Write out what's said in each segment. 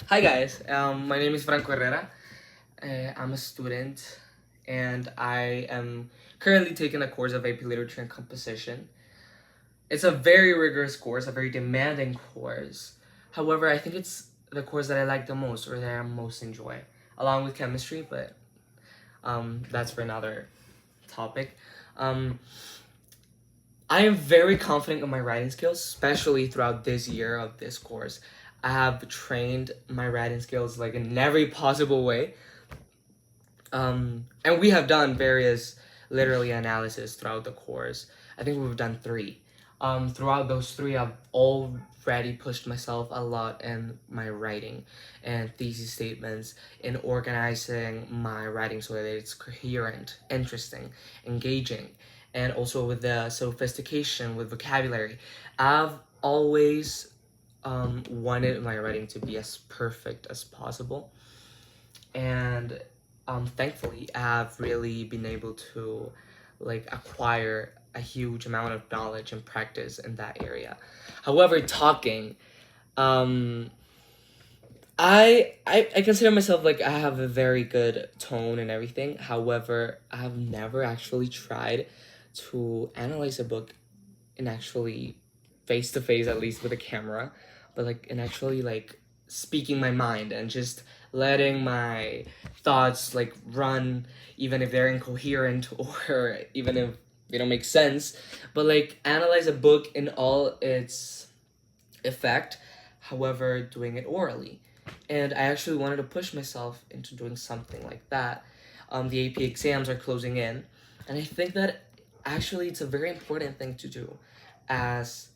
Hi guys, my name is Franco Herrera. I'm a student and I am currently taking a course of AP Literature and Composition. It's a very rigorous course, a very demanding course. However, I think it's the course that I like the most or that I most enjoy, along with chemistry, but that's for another topic. Um, I am very confident in my writing skills, especially throughout this year of this course. I have trained my writing skills like in every possible way. And we have done various literary analysis throughout the course. I think we've done three. Throughout those three, I've already pushed myself a lot in my writing and thesis statements, in organizing my writing so that it's coherent, interesting, engaging, and also with the sophistication with vocabulary. I've always wanted my writing to be as perfect as possible, and thankfully I've really been able to like acquire a huge amount of knowledge and practice in that area. However, talking, um I consider myself like I have a very good tone and everything. However, I have never actually tried to analyze a book and actually face to face, at least with a camera, but like and actually like speaking my mind and just letting my thoughts like run, even if they're incoherent or even if they don't make sense, but like analyze a book in all its effect, however doing it orally. And I actually wanted to push myself into doing something like that. The AP exams are closing in, and I think that actually it's a very important thing to do, as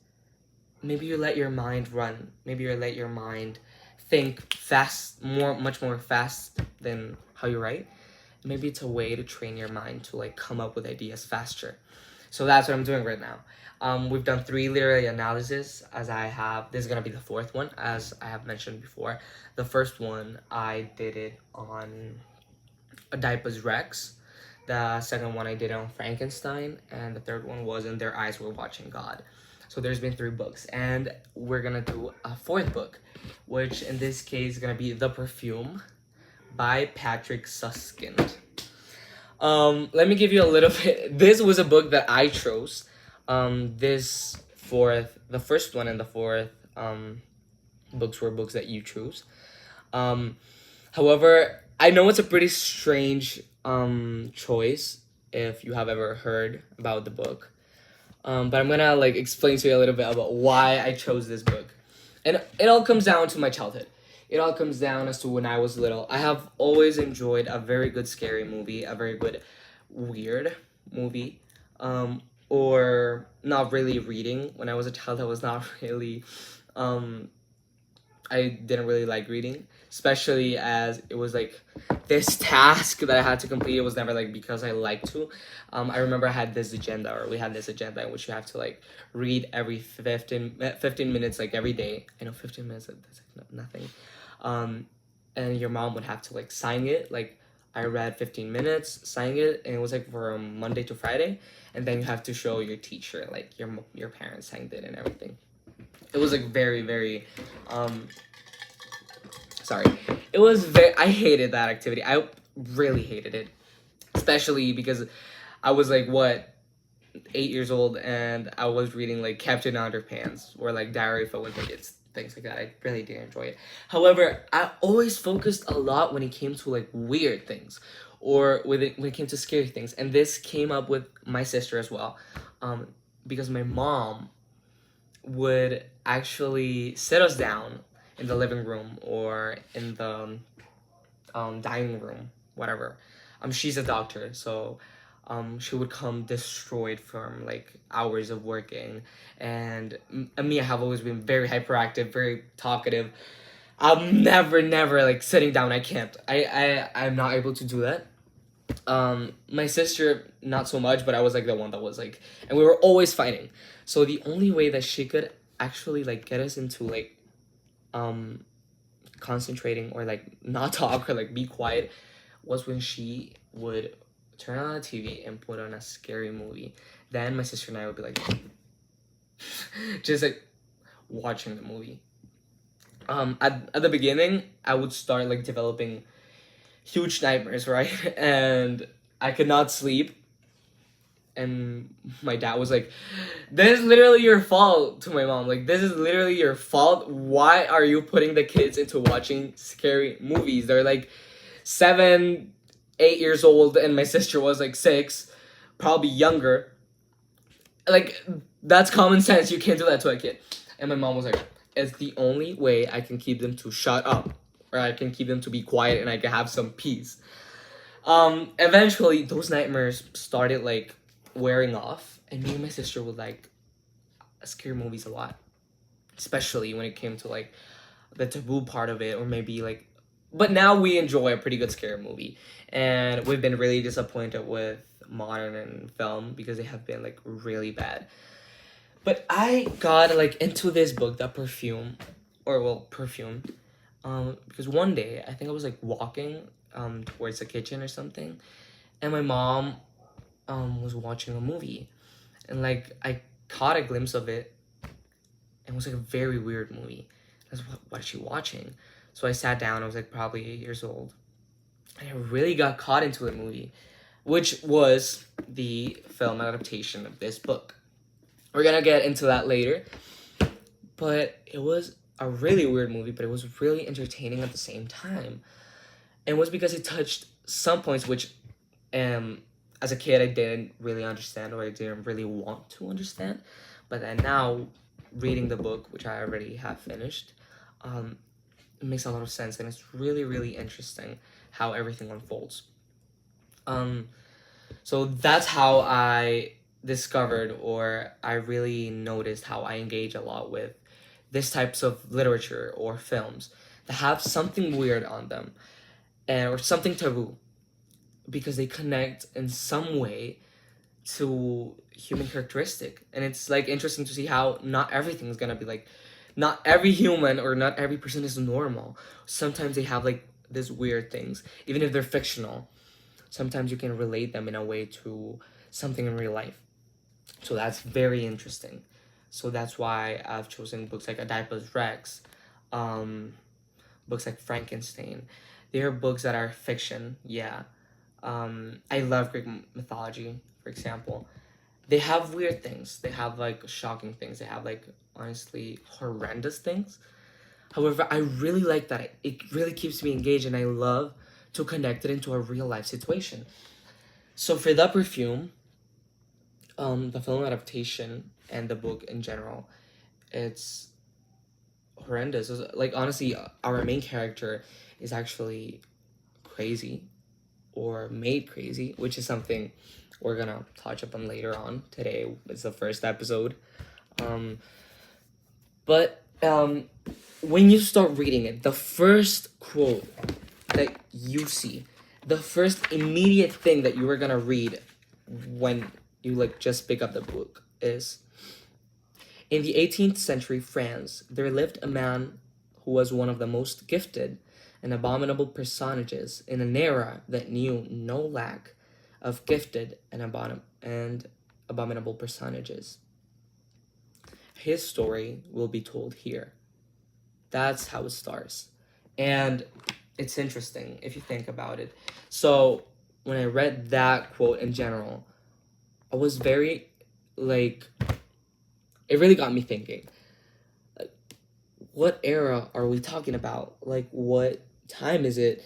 maybe you let your mind run, maybe you let your mind think fast, much more fast than how you write. Maybe it's a way to train your mind to like come up with ideas faster. So that's what I'm doing right now. We've done three literary analysis, as I have. This is gonna be the fourth one, as I have mentioned before. The first one I did it on Oedipus Rex. The second one I did it on Frankenstein, and the third one was In Their Eyes Were Watching God. So there's been three books, and we're gonna do a fourth book, which in this case is gonna be The Perfume by Patrick Süskind. Let me give you a little bit. This was a book that I chose. This fourth, the first one and the fourth books were books that you chose. Um, However, I know it's a pretty strange choice if you have ever heard about the book. But I'm gonna like explain to you a little bit about why I chose this book, and it all comes down to my childhood. It all comes down as to when I was little. I have always enjoyed a very good scary movie, a very good weird movie, or not really reading. When I was a child, I was not really um, I didn't really like reading, especially as it was like this task that I had to complete. It was never like because I like to. I remember I had this agenda, or we had this agenda in which you have to like read every 15 minutes, like every day. I know 15 minutes, that's like nothing. Um, and your mom would have to like sign it. Like I read 15 minutes, sign it, and it was like from Monday to Friday. And then you have to show your teacher, like your parents signed it and everything. It was like very, very sorry. It was very. I hated that activity. I really hated it, especially because I was like what 8 years old and I was reading like Captain Underpants or like Diary of a Wimpy Kid, things like that. I really didn't enjoy it. However, I always focused a lot when it came to like weird things, or when it came to scary things. And this came up with my sister as well, because my mom would actually sit us down in the living room or in the dining room, whatever. She's a doctor, so she would come destroyed from like hours of working, and me, I have always been very hyperactive, very talkative. I'm never like sitting down. I can't. I'm not able to do that. My sister not so much, but I was like the one that was like, and we were always fighting. So the only way that she could actually like get us into like um concentrating or like not talk or like be quiet was when she would turn on the TV and put on a scary movie. Then my sister and I would be like just like watching the movie. At the beginning, I would start like developing huge nightmares, right? And I could not sleep. And my dad was like, "This is literally your fault." To my mom, like, "This is literally your fault. Why are you putting the kids into watching scary movies? They're like 7, 8 years old, and my sister was like 6, probably younger. Like, that's common sense. You can't do that to a kid." And my mom was like, "It's the only way I can keep them to shut up, or I can keep them to be quiet, and I can have some peace." Eventually, those nightmares started like wearing off, and me and my sister would like scary movies a lot, especially when it came to like the taboo part of it, or maybe like. But now we enjoy a pretty good scary movie, and we've been really disappointed with modern and film because they have been like really bad. But I got like into this book, that Perfume, or well, Perfume, because one day I think I was like walking towards the kitchen or something, and my mom was watching a movie, and like I caught a glimpse of it, and it was like a very weird movie. I was, what is she watching? So I sat down. I was like probably 8 years old, and I really got caught into the movie, which was the film adaptation of this book. We're gonna get into that later, but it was a really weird movie, but it was really entertaining at the same time. And it was because it touched some points which, as a kid, I didn't really understand, or I didn't really want to understand. But then now, reading the book, which I already have finished, it makes a lot of sense, and it's really, really interesting how everything unfolds. So that's how I discovered, or I really noticed how I engage a lot with this types of literature or films that have something weird on them, or something taboo, because they connect in some way to human characteristic. And it's like interesting to see how not everything is gonna be like, not every human or not every person is normal. Sometimes they have like these weird things, even if they're fictional. Sometimes you can relate them in a way to something in real life. So that's very interesting. So that's why I've chosen books like Oedipus Rex, books like Frankenstein. They are books that are fiction, yeah. I love Greek mythology, for example. They have weird things. They have like shocking things. They have like honestly horrendous things. However, I really like that. It really keeps me engaged, and I love to connect it into a real life situation. So for The Perfume, the film adaptation and the book in general, it's horrendous. Like honestly, our main character is actually crazy, or made crazy, which is something we're gonna touch upon later on. Today is the first episode. But when you start reading it, the first quote that you see, the first immediate thing that you are gonna read when you like just pick up the book is, in the 18th century France, there lived a man who was one of the most gifted and abominable personages in an era that knew no lack of gifted and abominable personages. His story will be told here. That's how it starts. And it's interesting if you think about it. So when I read that quote in general, I was very, like, it really got me thinking. Like, what era are we talking about? Like, what time is it?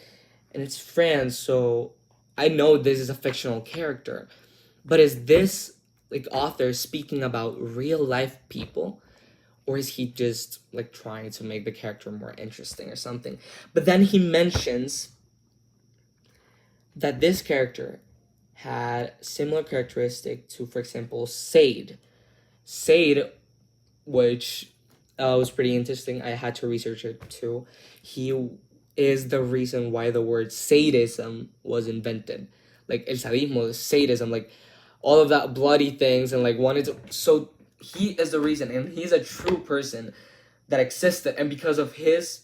And it's France, so I know this is a fictional character. But is this, like, author speaking about real life people? Or is he just, like, trying to make the character more interesting or something? But then he mentions that this character had similar characteristic to, for example, Sade. Sade, which was pretty interesting. I had to research it too. He is the reason why the word sadism was invented. Like, el sadismo, the sadism, like, all of that bloody things, and, like, wanted to... So, he is the reason, and he's a true person that existed, and because of his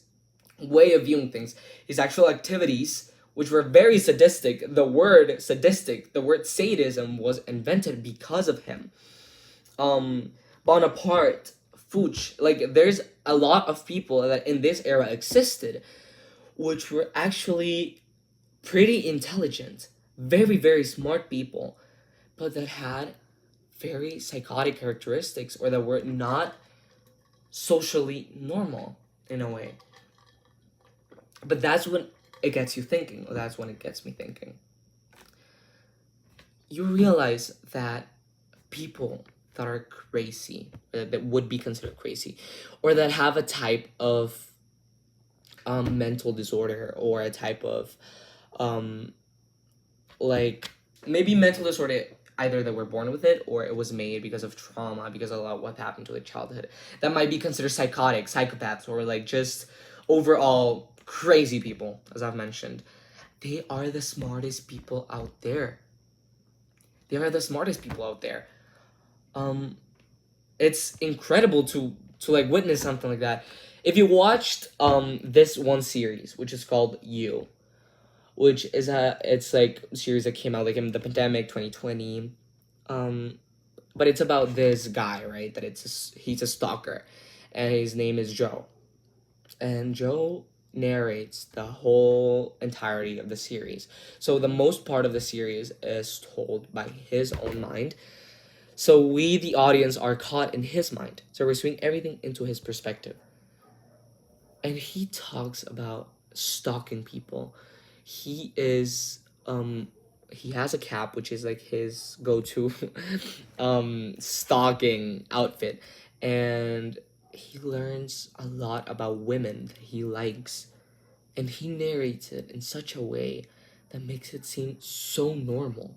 way of viewing things, his actual activities, which were very sadistic, the word sadism was invented because of him. Bonaparte fuch. Like, there's a lot of people that in this era existed, which were actually pretty intelligent, very, very smart people, but that had very psychotic characteristics or that were not socially normal in a way. But that's when it gets you thinking, or that's when it gets me thinking. You realize that people that are crazy, that would be considered crazy, or that have a type of mental disorder, or a type of like maybe mental disorder, either that we're born with it or it was made because of trauma, because of what happened to their childhood, that might be considered psychotic, psychopaths, or like just overall crazy people, as I've mentioned. They are the smartest people out there. They are the smartest people out there. It's incredible to like witness something like that. If you watched this one series, which is called You, which is it's like a series that came out like in the pandemic 2020, but it's about this guy, right, that he's a stalker, and his name is Joe, and Joe narrates the whole entirety of the series. So the most part of the series is told by his own mind, so we, the audience, are caught in his mind, so we're seeing everything into his perspective. And he talks about stalking people. He is he has a cap, which is like his go-to stalking outfit, and he learns a lot about women that he likes, and he narrates it in such a way that makes it seem so normal,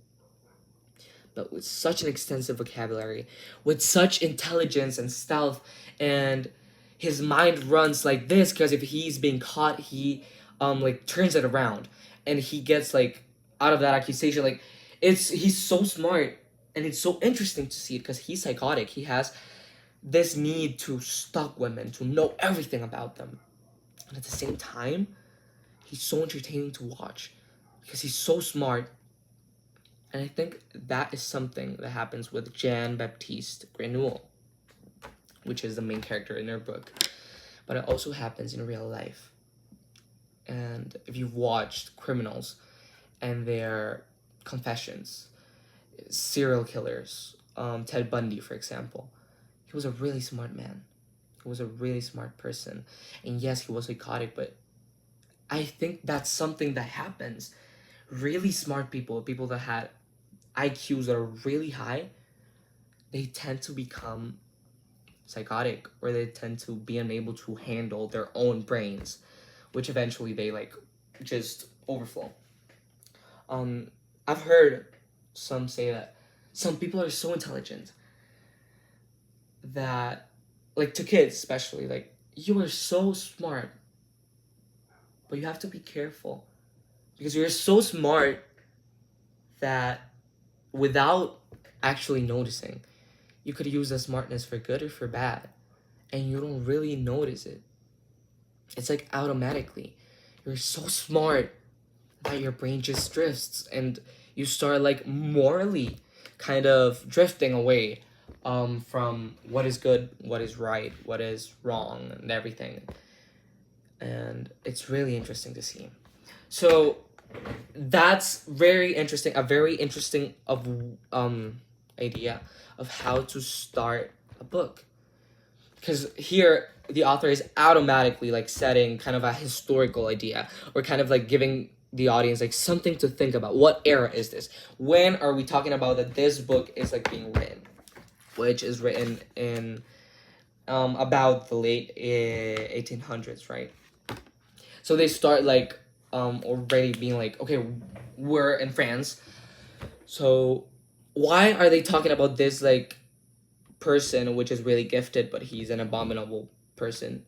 but with such an extensive vocabulary, with such intelligence and stealth, and his mind runs like this because if he's being caught, he like turns it around, and he gets like out of that accusation. Like, he's so smart, and it's so interesting to see it because he's psychotic. He has this need to stalk women, to know everything about them, and at the same time, he's so entertaining to watch because he's so smart. And I think that is something that happens with Jean Baptiste Grenouille, which is the main character in her book. But it also happens in real life. And if you've watched criminals and their confessions, serial killers, Ted Bundy, for example, he was a really smart man. He was a really smart person. And yes, he was psychotic, but I think that's something that happens. Really smart people, people that had IQs that are really high, they tend to become psychotic, or they tend to be unable to handle their own brains, which eventually they like just overflow. I've heard some say that some people are so intelligent that, like, to kids especially, like, you are so smart, but you have to be careful because you're so smart that without actually noticing, you could use the smartness for good or for bad, and you don't really notice it. It's like automatically. You're so smart that your brain just drifts, and you start like morally kind of drifting away from what is good, what is right, what is wrong, and everything. And it's really interesting to see. So that's very interesting, a very interesting of idea of how to start a book, because here the author is automatically like setting kind of a historical idea, or kind of like giving the audience like something to think about. What era is this? When are we talking about that this book is like being written, which is written in about the late 1800s, right? So they start like already being like, okay, we're in France, so why are they talking about this like person which is really gifted but he's an abominable person,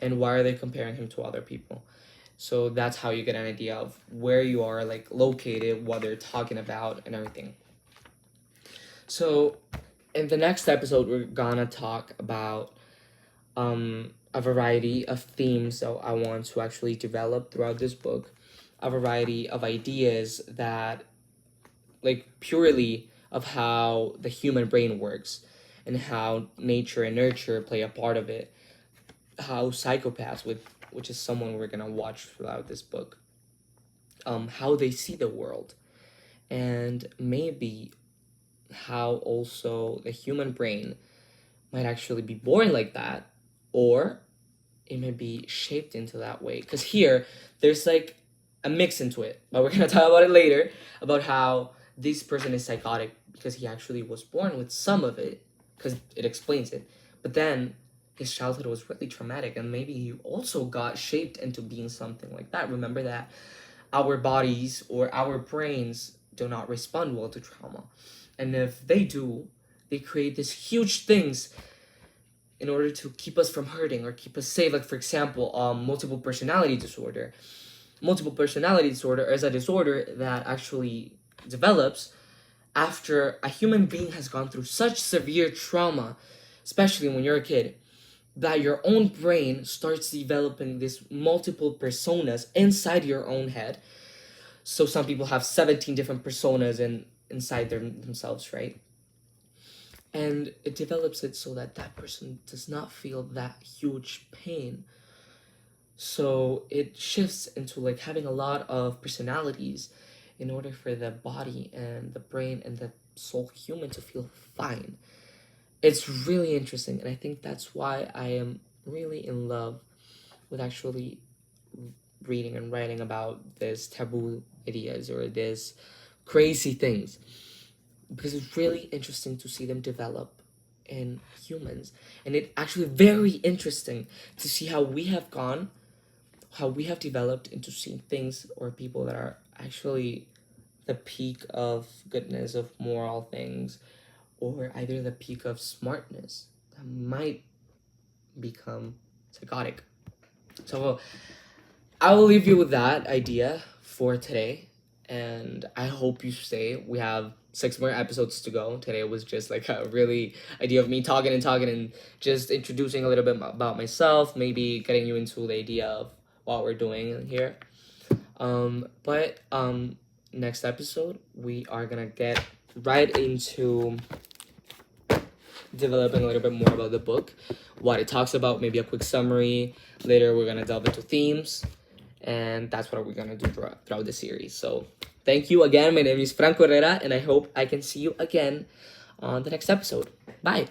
and why are they comparing him to other people? So that's how you get an idea of where you are like located, what they're talking about, and everything. So in the next episode, we're gonna talk about a variety of themes that I want to actually develop throughout this book, a variety of ideas that like purely of how the human brain works, and how nature and nurture play a part of it. How psychopaths, which is someone we're gonna watch throughout this book, how they see the world, and maybe how also the human brain might actually be born like that, or it may be shaped into that way. Because here, there's like a mix into it, but we're gonna talk about it later, about how this person is psychotic because he actually was born with some of it, because it explains it. But then his childhood was really traumatic, and maybe he also got shaped into being something like that. Remember that our bodies or our brains do not respond well to trauma. And if they do, they create these huge things in order to keep us from hurting or keep us safe. Like, for example, multiple personality disorder. Multiple personality disorder is a disorder that actually develops after a human being has gone through such severe trauma, especially when you're a kid, that your own brain starts developing these multiple personas inside your own head. So some people have 17 different personas inside themselves, right? And it develops it so that that person does not feel that huge pain. So it shifts into like having a lot of personalities in order for the body and the brain and the soul human to feel fine. It's really interesting, and I think that's why I am really in love with actually reading and writing about this taboo ideas or this crazy things, because it's really interesting to see them develop in humans. And it's actually very interesting to see how we have developed into seeing things or people that are actually the peak of goodness, of moral things, or either the peak of smartness that might become psychotic. So I will leave you with that idea for today, and I hope you stay. We have 6 more episodes to go. Today was just like a really idea of me talking and just introducing a little bit about myself, maybe getting you into the idea of what we're doing here. But next episode we are gonna get right into developing a little bit more about the book, what it talks about, maybe a quick summary. Later we're gonna delve into themes, and that's what we're gonna do throughout the series. So thank you again. My name is Franco Herrera, and I hope I can see you again on the next episode. Bye.